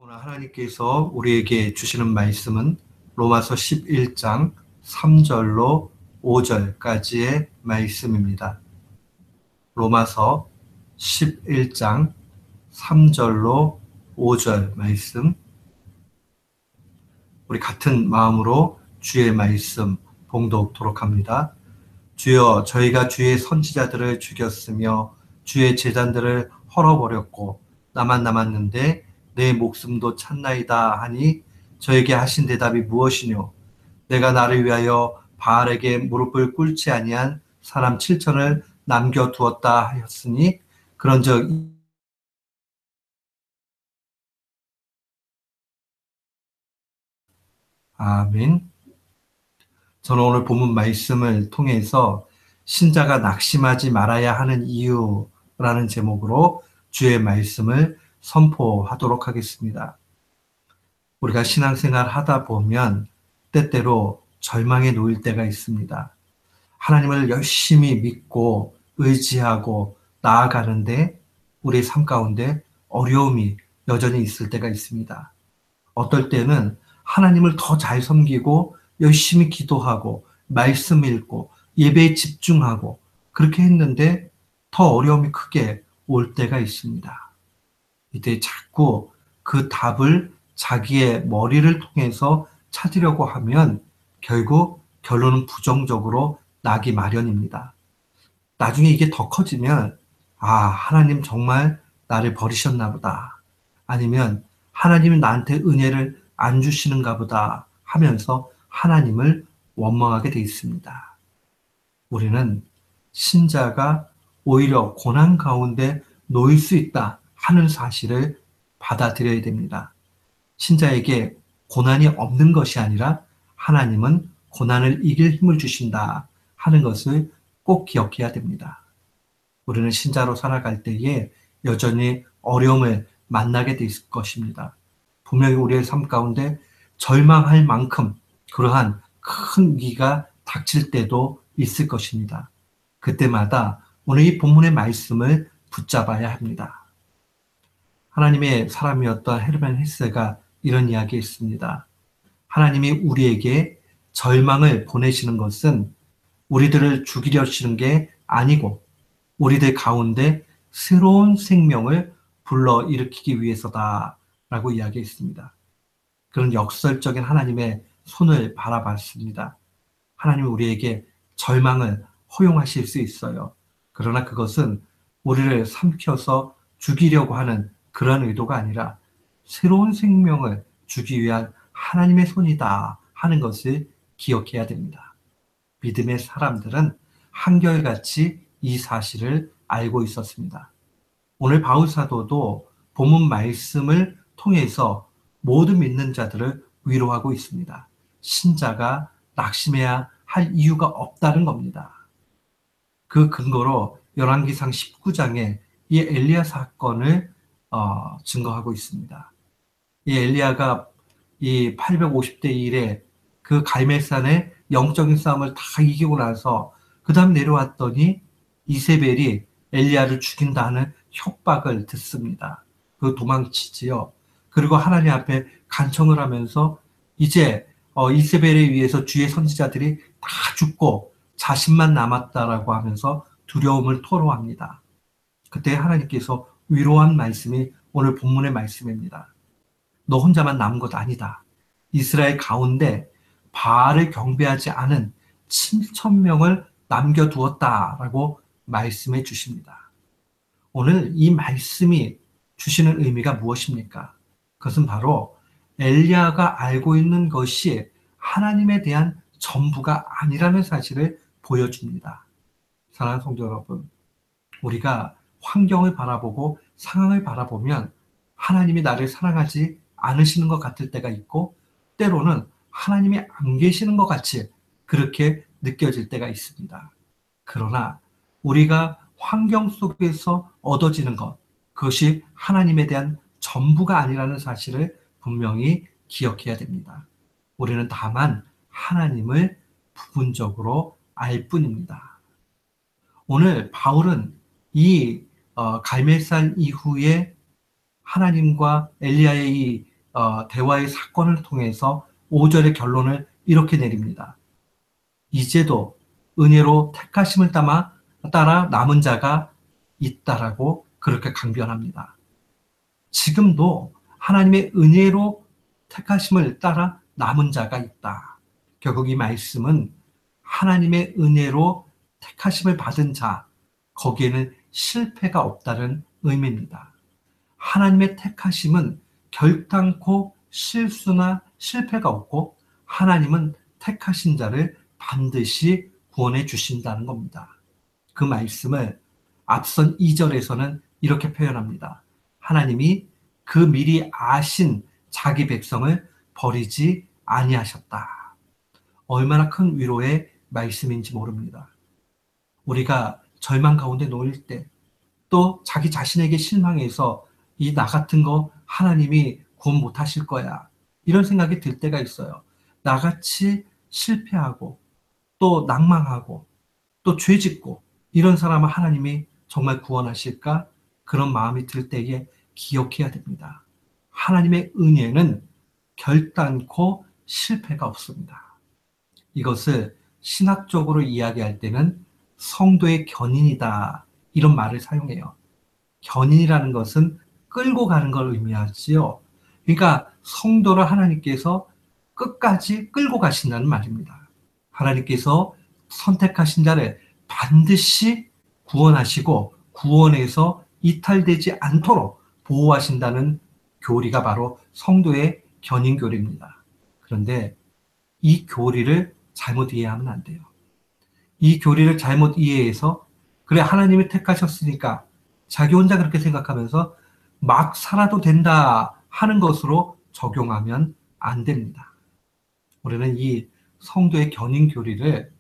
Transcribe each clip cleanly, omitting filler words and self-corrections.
오늘 하나님께서 우리에게 주시는 말씀은 로마서 11장 3절로 5절까지의 말씀입니다. 로마서 11장 3절로 5절 말씀, 우리 같은 마음으로 주의 말씀 봉독토록 합니다. 주여, 저희가 주의 선지자들을 죽였으며 주의 제자들을 헐어버렸고 나만 남았는데 내 목숨도 찾나이다 하니 저에게 하신 대답이 무엇이뇨? 내가 나를 위하여 바알에게 무릎을 꿇지 아니한 사람 7천을 남겨두었다 하였으니 그런즉 아멘. 저는 오늘 본문 말씀을 통해서 신자가 낙심하지 말아야 하는 이유라는 제목으로 주의 말씀을 선포하도록 하겠습니다. 우리가 신앙생활 하다 보면 때때로 절망에 놓일 때가 있습니다. 하나님을 열심히 믿고 의지하고 나아가는데 우리 삶 가운데 어려움이 여전히 있을 때가 있습니다. 어떨 때는 하나님을 더 잘 섬기고 열심히 기도하고 말씀 읽고 예배에 집중하고 그렇게 했는데 더 어려움이 크게 올 때가 있습니다. 이때 자꾸 그 답을 자기의 머리를 통해서 찾으려고 하면 결국 결론은 부정적으로 나기 마련입니다. 나중에 이게 더 커지면 하나님 정말 나를 버리셨나 보다. 아니면 하나님이 나한테 은혜를 안 주시는가 보다 하면서 하나님을 원망하게 돼 있습니다. 우리는 신자가 오히려 고난 가운데 놓일 수 있다 하는 사실을 받아들여야 됩니다. 신자에게 고난이 없는 것이 아니라 하나님은 고난을 이길 힘을 주신다 하는 것을 꼭 기억해야 됩니다. 우리는 신자로 살아갈 때에 여전히 어려움을 만나게 될 것입니다. 분명히 우리의 삶 가운데 절망할 만큼 그러한 큰 위기가 닥칠 때도 있을 것입니다. 그때마다 오늘 이 본문의 말씀을 붙잡아야 합니다. 하나님의 사람이었던 헤르만 헤세가 이런 이야기했습니다. 하나님이 우리에게 절망을 보내시는 것은 우리들을 죽이려시는 게 아니고 우리들 가운데 새로운 생명을 불러일으키기 위해서다라고 이야기했습니다. 그런 역설적인 하나님의 손을 바라봤습니다. 하나님은 우리에게 절망을 허용하실 수 있어요. 그러나 그것은 우리를 삼켜서 죽이려고 하는 그런 의도가 아니라 새로운 생명을 주기 위한 하나님의 손이다 하는 것을 기억해야 됩니다. 믿음의 사람들은 한결같이 이 사실을 알고 있었습니다. 오늘 바울 사도도 본문 말씀을 통해서 모든 믿는 자들을 위로하고 있습니다. 신자가 낙심해야 할 이유가 없다는 겁니다. 그 근거로 열왕기상 19장에 이 엘리야 사건을 증거하고 있습니다. 이 엘리야가 이 850대 1의 그 갈멜산의 영적인 싸움을 다 이기고 나서 그 다음 내려왔더니 이세벨이 엘리야를 죽인다는 협박을 듣습니다. 그 도망치지요. 그리고 하나님 앞에 간청을 하면서 이제 이세벨에 의해서 주의 선지자들이 다 죽고 자신만 남았다라고 하면서 두려움을 토로합니다. 그때 하나님께서 위로한 말씀이 오늘 본문의 말씀입니다. 너 혼자만 남은 것 아니다. 이스라엘 가운데 바알을 경배하지 않은 7,000명을 남겨두었다라고 말씀해 주십니다. 오늘 이 말씀이 주시는 의미가 무엇입니까? 그것은 바로 엘리야가 알고 있는 것이 하나님에 대한 전부가 아니라는 사실을 보여줍니다. 사랑하는 성도 여러분, 우리가 환경을 바라보고 상황을 바라보면 하나님이 나를 사랑하지 않으시는 것 같을 때가 있고 때로는 하나님이 안 계시는 것 같이 그렇게 느껴질 때가 있습니다. 그러나 우리가 환경 속에서 얻어지는 것, 그것이 하나님에 대한 전부가 아니라는 사실을 분명히 기억해야 됩니다. 우리는 다만 하나님을 부분적으로 알 뿐입니다. 오늘 바울은 이 갈멜산 이후에 하나님과 엘리야의 이 대화의 사건을 통해서 5절의 결론을 이렇게 내립니다. 이제도 은혜로 택하심을 따라 남은 자가 있다라고 그렇게 강변합니다. 지금도 하나님의 은혜로 택하심을 따라 남은 자가 있다. 결국 이 말씀은 하나님의 은혜로 택하심을 받은 자, 거기에는 실패가 없다는 의미입니다. 하나님의 택하심은 결단코 실수나 실패가 없고 하나님은 택하신 자를 반드시 구원해 주신다는 겁니다. 그 말씀을 앞선 2절에서는 이렇게 표현합니다. 하나님이 그 미리 아신 자기 백성을 버리지 아니하셨다. 얼마나 큰 위로의 말씀인지 모릅니다. 우리가 절망 가운데 놓일 때, 또 자기 자신에게 실망해서 이 나 같은 거 하나님이 구원 못 하실 거야, 이런 생각이 들 때가 있어요. 나같이 실패하고 또 낭망하고 또 죄짓고 이런 사람을 하나님이 정말 구원하실까? 그런 마음이 들 때에 기억해야 됩니다. 하나님의 은혜는 결단코 실패가 없습니다. 이것을 신학적으로 이야기할 때는 성도의 견인이다, 이런 말을 사용해요. 견인이라는 것은 끌고 가는 걸 의미하지요. 그러니까 성도를 하나님께서 끝까지 끌고 가신다는 말입니다. 하나님께서 선택하신 자를 반드시 구원하시고 구원에서 이탈되지 않도록 보호하신다는 교리가 바로 성도의 견인 교리입니다. 그런데 이 교리를 잘못 이해하면 안 돼요. 이 교리를 잘못 이해해서 그래 하나님이 택하셨으니까 자기 혼자 그렇게 생각하면서 막 살아도 된다 하는 것으로 적용하면 안 됩니다. 우리는 이 성도의 견인 교리를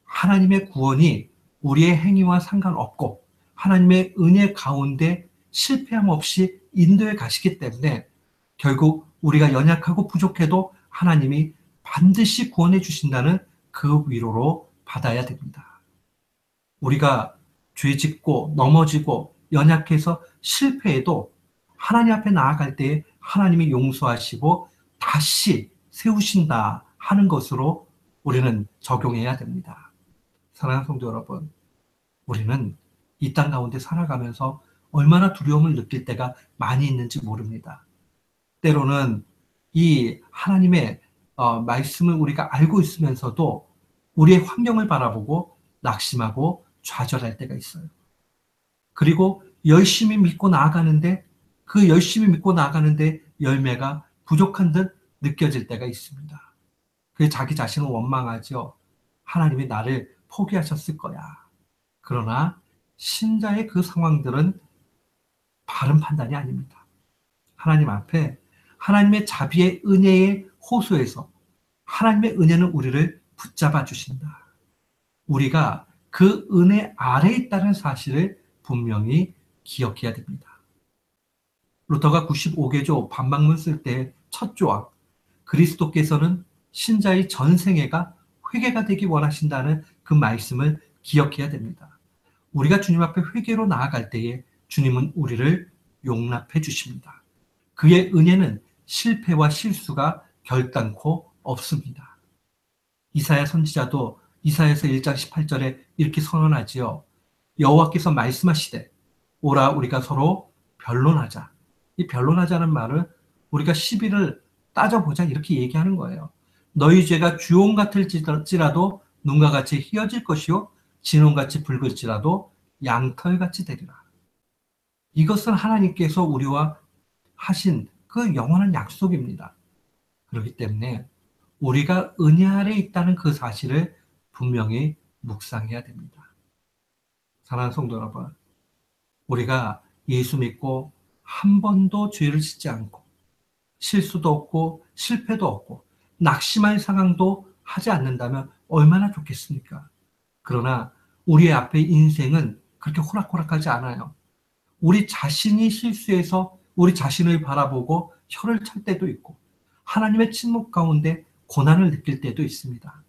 하나님의 구원이 우리의 행위와 상관없고 하나님의 은혜 가운데 실패함 없이 인도해 가시기 때문에 결국 우리가 연약하고 부족해도 하나님이 반드시 구원해 주신다는 그 위로로 받아야 됩니다. 우리가 죄짓고 넘어지고 연약해서 실패해도 하나님 앞에 나아갈 때 하나님이 용서하시고 다시 세우신다 하는 것으로 우리는 적용해야 됩니다. 사랑하는 성도 여러분, 우리는 이 땅 가운데 살아가면서 얼마나 두려움을 느낄 때가 많이 있는지 모릅니다. 때로는 이 하나님의 말씀을 우리가 알고 있으면서도 우리의 환경을 바라보고 낙심하고 좌절할 때가 있어요. 그리고 열심히 믿고 나아가는데 그 열심히 믿고 나아가는데 열매가 부족한 듯 느껴질 때가 있습니다. 그래서 자기 자신을 원망하죠. 하나님이 나를 포기하셨을 거야. 그러나 신자의 그 상황들은 바른 판단이 아닙니다. 하나님 앞에 하나님의 자비의 은혜의 호소에서 하나님의 은혜는 우리를 붙잡아 주신다. 우리가 그 은혜 아래에 있다는 사실을 분명히 기억해야 됩니다. 루터가 95개조 반박문 쓸 때 첫 조항, 그리스도께서는 신자의 전생애가 회개가 되기 원하신다는 그 말씀을 기억해야 됩니다. 우리가 주님 앞에 회개로 나아갈 때에 주님은 우리를 용납해 주십니다. 그의 은혜는 실패와 실수가 결단코 없습니다. 이사야 선지자도 이사야서 1장 18절에 이렇게 선언하지요. 여호와께서 말씀하시되 오라 우리가 서로 변론하자. 이 변론하자는 말은 우리가 시비를 따져보자 이렇게 얘기하는 거예요. 너희 죄가 주홍 같을지라도 눈과 같이 희어질 것이요 진홍같이 붉을지라도 양털같이 되리라. 이것은 하나님께서 우리와 하신 그 영원한 약속입니다. 그렇기 때문에 우리가 은혜 아래 있다는 그 사실을 분명히 묵상해야 됩니다. 사랑하는 성도 여러분, 우리가 예수 믿고 한 번도 죄를 짓지 않고 실수도 없고 실패도 없고 낙심할 상황도 하지 않는다면 얼마나 좋겠습니까? 그러나 우리 앞에 인생은 그렇게 호락호락하지 않아요. 우리 자신이 실수해서 우리 자신을 바라보고 혀를 찰 때도 있고 하나님의 침묵 가운데 고난을 느낄 때도 있습니다.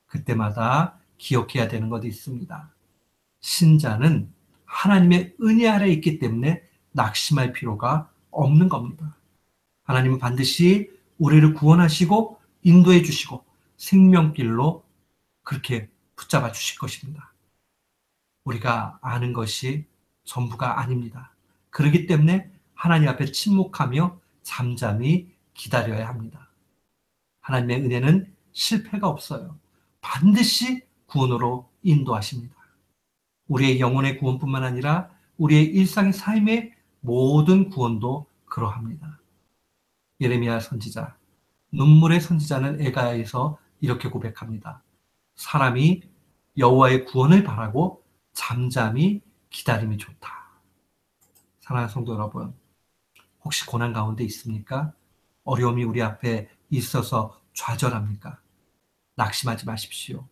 그때마다 기억해야 되는 것이 있습니다. 신자는 하나님의 은혜 아래 있기 때문에 낙심할 필요가 없는 겁니다. 하나님은 반드시 우리를 구원하시고 인도해 주시고 생명길로 그렇게 붙잡아 주실 것입니다. 우리가 아는 것이 전부가 아닙니다. 그렇기 때문에 하나님 앞에 침묵하며 잠잠히 기다려야 합니다. 하나님의 은혜는 실패가 없어요. 반드시 구원으로 인도하십니다. 우리의 영혼의 구원뿐만 아니라 우리의 일상의 삶의 모든 구원도 그러합니다. 예레미야 선지자, 눈물의 선지자는 에가야에서 이렇게 고백합니다. 사람이 여호와의 구원을 바라고 잠잠히 기다림이 좋다. 사랑하는 성도 여러분, 혹시 고난 가운데 있습니까? 어려움이 우리 앞에 있어서 좌절합니까? 낙심하지 마십시오.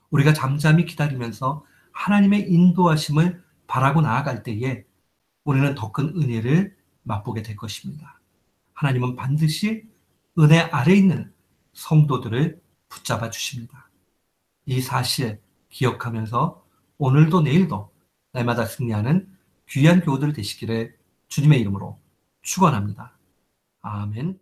우리가 잠잠히 기다리면서 하나님의 인도하심을 바라고 나아갈 때에 우리는 더 큰 은혜를 맛보게 될 것입니다. 하나님은 반드시 은혜 아래 있는 성도들을 붙잡아 주십니다. 이 사실 기억하면서 오늘도 내일도 날마다 승리하는 귀한 교우들 되시기를 주님의 이름으로 축원합니다. 아멘.